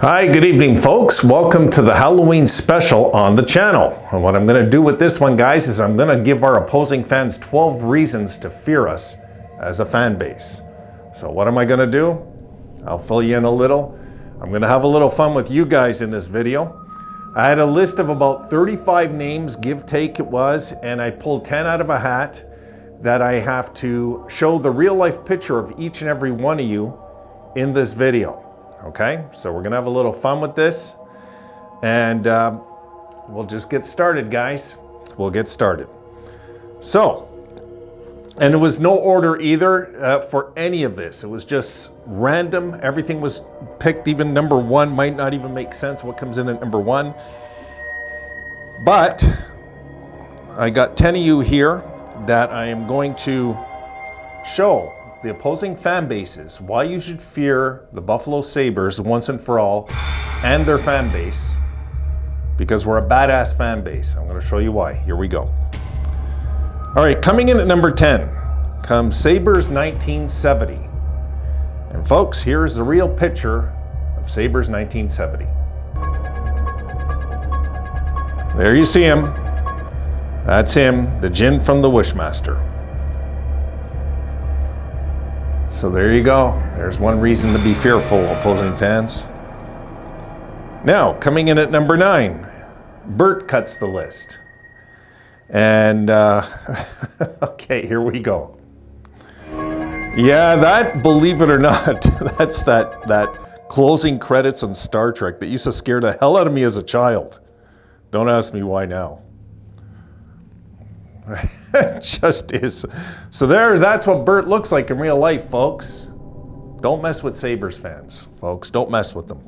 Hi, good evening folks. Welcome to the Halloween special on the channel. And what I'm going to do with this one, guys, is I'm going to give our opposing fans 12 reasons to fear us as a fan base. So what am I going to do? I'll fill you in a little. I'm going to have a little fun with you guys in this video. I had a list of about 35 names, give take it was, and I pulled 10 out of a hat that I have to show the real life picture of each and every one of you in this video. Okay, so we're gonna have a little fun with this, and we'll just get started, guys. We'll get started. So, and it was no order either for any of this. It was just random. Everything was picked. Even number one might not even make sense what comes in at number one. But I got 10 of you here that I am going to show the opposing fan bases why you should fear the Buffalo Sabres once and for all, and their fan base, because we're a badass fan base. I'm going to show you why. Here we go. All right, coming in at number 10 comes Sabres 1970. And folks, here's the real picture of Sabres 1970. There you see him. That's him, the Djinn from the Wishmaster. So there you go. There's one reason to be fearful, opposing fans. Now, coming in at number 9, Bert cuts the list. And, okay, here we go. Yeah, that, believe it or not, that's that closing credits on Star Trek that used to scare the hell out of me as a child. Don't ask me why now. It just is. So that's what Bert looks like in real life, folks. Don't mess with Sabres fans, folks. Don't mess with them.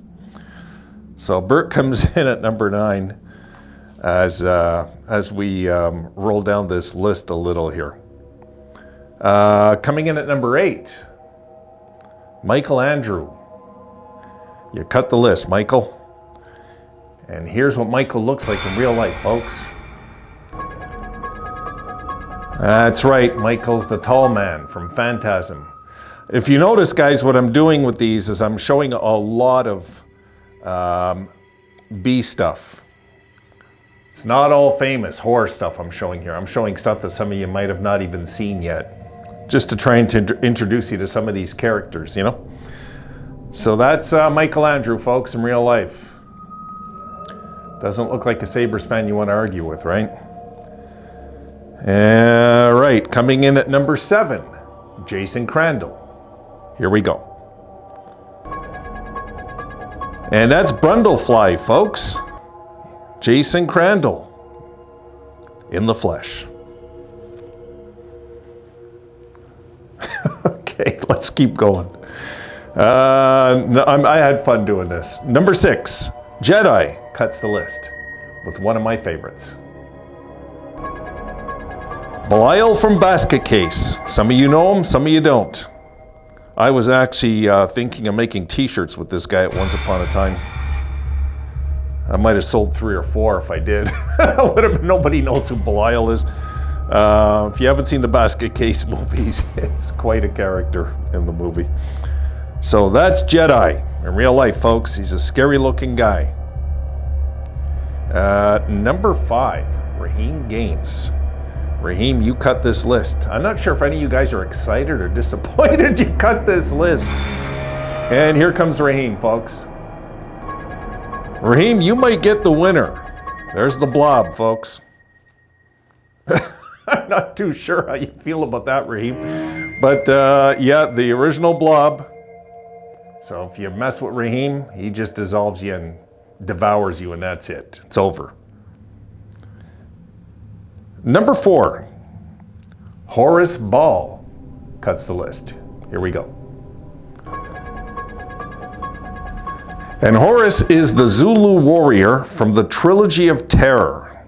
So Bert comes in at number 9 as we roll down this list a little here. Coming in at number 8, Michael Andrew. You cut the list, Michael. And here's what Michael looks like in real life, folks. That's right, Michael's the tall man from Phantasm. If you notice, guys, what I'm doing with these is I'm showing a lot of B stuff. It's not all famous horror stuff I'm showing here. I'm showing stuff that some of you might have not even seen yet, just to try and introduce you to some of these characters, you know? So that's Michael Andrew, folks, in real life. Doesn't look like a Sabres fan you want to argue with, right? All right, coming in at number 7, Jason Crandall. Here we go. And that's Brundlefly, folks. Jason Crandall in the flesh. Okay, let's keep going. I had fun doing this. Number 6, Jedi cuts the list with one of my favorites. Belial from Basket Case. Some of you know him, some of you don't. I was actually thinking of making t-shirts with this guy at once upon a time. I might have sold 3 or 4 if I did. Nobody knows who Belial is. If you haven't seen the Basket Case movies, it's quite a character in the movie. So that's Jedi in real life, folks. He's a scary looking guy. Number 5, Raheem Gaines. Raheem, you cut this list. I'm not sure if any of you guys are excited or disappointed you cut this list. And here comes Raheem, folks. Raheem, you might get the winner. There's the Blob, folks. I'm not too sure how you feel about that, Raheem. But yeah, the original Blob. So if you mess with Raheem, he just dissolves you and devours you, and that's it. It's over. Number 4, Horace Ball cuts the list. Here we go. And Horace is the Zulu warrior from the Trilogy of Terror.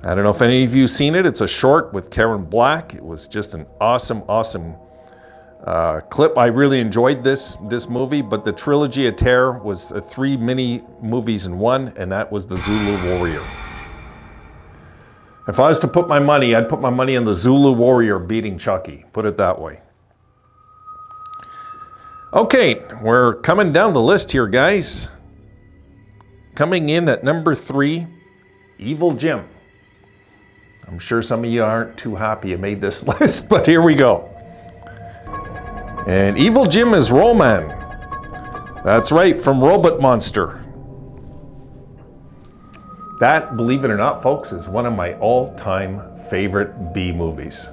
I don't know if any of you have seen it. It's a short with Karen Black. It was just an awesome clip. I really enjoyed this movie, but the Trilogy of Terror was 3 mini movies in one, and that was the Zulu warrior. If I was to put my money, I'd put my money on the Zulu warrior beating Chucky. Put it that way. Okay, we're coming down the list here, guys. Coming in at number 3, Evil Jim. I'm sure some of you aren't too happy you made this list, but here we go. And Evil Jim is Roman. That's right, from Robot Monster. That, believe it or not, folks, is one of my all-time favorite B movies.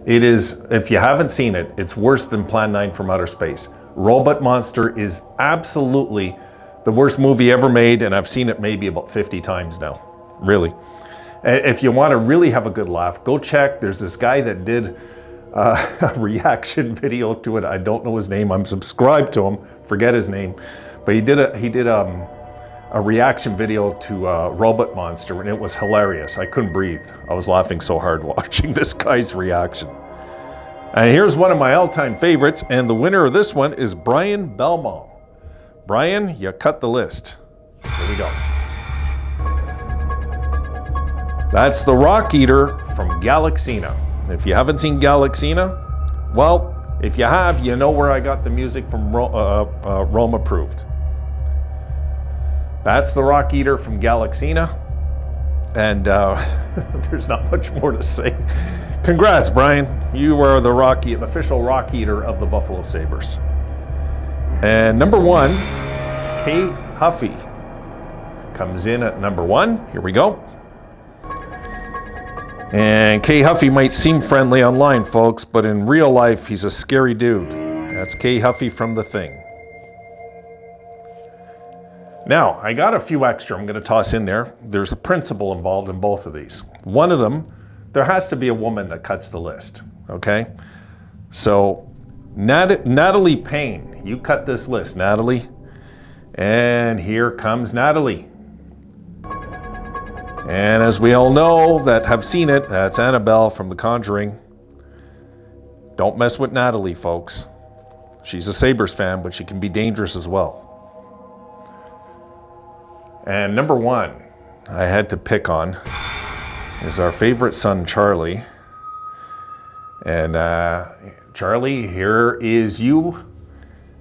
It is, if you haven't seen it, it's worse than Plan 9 from Outer Space. Robot Monster is absolutely the worst movie ever made, and I've seen it maybe about 50 times now, really. If you want to really have a good laugh, go check. There's this guy that did a reaction video to it. I don't know his name. I'm subscribed to him. Forget his name, but he did a reaction video to Robot Monster, and it was hilarious. I couldn't breathe. I was laughing so hard watching this guy's reaction. And here's one of my all-time favorites, and the winner of this one is Brian Belmont. Brian, you cut the list. Here we go. That's the Rock Eater from Galaxina. If you haven't seen Galaxina, well, if you have, you know where I got the music from Rome Approved. That's the Rock Eater from Galaxina. And there's not much more to say. Congrats, Brian. You are the official Rock Eater of the Buffalo Sabres. And number 1, Kay Huffey comes in at number 1. Here we go. And Kay Huffey might seem friendly online, folks, but in real life, he's a scary dude. That's Kay Huffey from The Thing. Now, I got a few extra I'm going to toss in there. There's a principle involved in both of these. One of them, there has to be a woman that cuts the list, okay? So, Natalie Payne, you cut this list, Natalie. And here comes Natalie. And as we all know that have seen it, that's Annabelle from The Conjuring. Don't mess with Natalie, folks. She's a Sabres fan, but she can be dangerous as well. And number 1, I had to pick on, is our favorite son, Charlie. And Charlie, here is you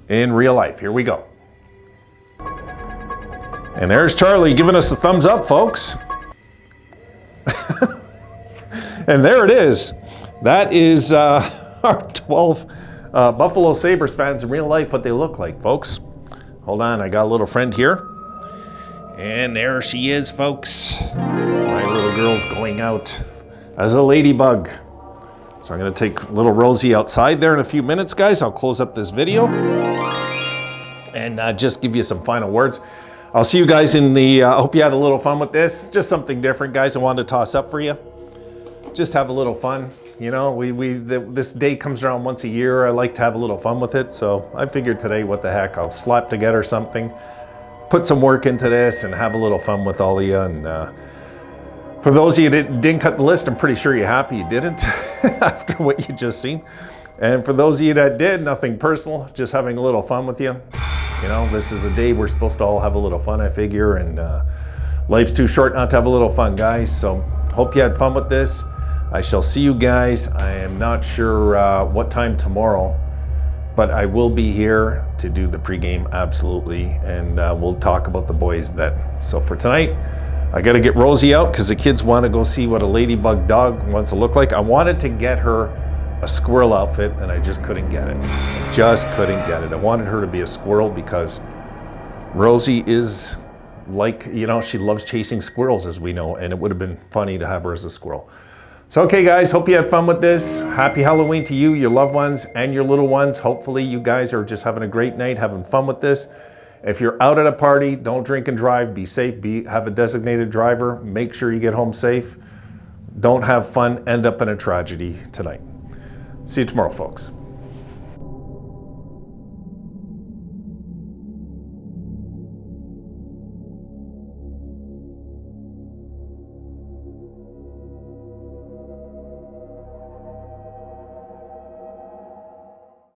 in real life. Here we go. And there's Charlie giving us a thumbs up, folks. And there it is. That is our 12 Buffalo Sabres fans in real life, what they look like, folks. Hold on, I got a little friend here. And there she is, folks. My little girl's going out as a ladybug. So I'm going to take little Rosie outside there in a few minutes, guys. I'll close up this video and just give you some final words. I'll see you guys in the, I hope you had a little fun with this. Just something different, guys, I wanted to toss up for you. Just have a little fun. You know, this day comes around once a year. I like to have a little fun with it. So I figured today, what the heck, I'll slap together something, put some work into this, and have a little fun with all of you. And for those of you that didn't cut the list, I'm pretty sure you're happy you didn't after what you just seen. And for those of you that did, nothing personal, just having a little fun with you. You know, this is a day we're supposed to all have a little fun, I figure, and life's too short not to have a little fun, guys. So hope you had fun with this. I shall see you guys. I am not sure what time tomorrow, but I will be here to do the pregame, absolutely, and we'll talk about the boys then. So for tonight, I got to get Rosie out because the kids want to go see what a ladybug dog wants to look like. I wanted to get her a squirrel outfit, and I just couldn't get it. Just couldn't get it. I wanted her to be a squirrel because Rosie is like, you know, she loves chasing squirrels, as we know, and it would have been funny to have her as a squirrel. So, okay, guys, hope you had fun with this. Happy Halloween to you, your loved ones, and your little ones. Hopefully you guys are just having a great night, having fun with this. If you're out at a party, don't drink and drive. Be safe. Have a designated driver. Make sure you get home safe. Don't have fun. End up in a tragedy tonight. See you tomorrow, folks.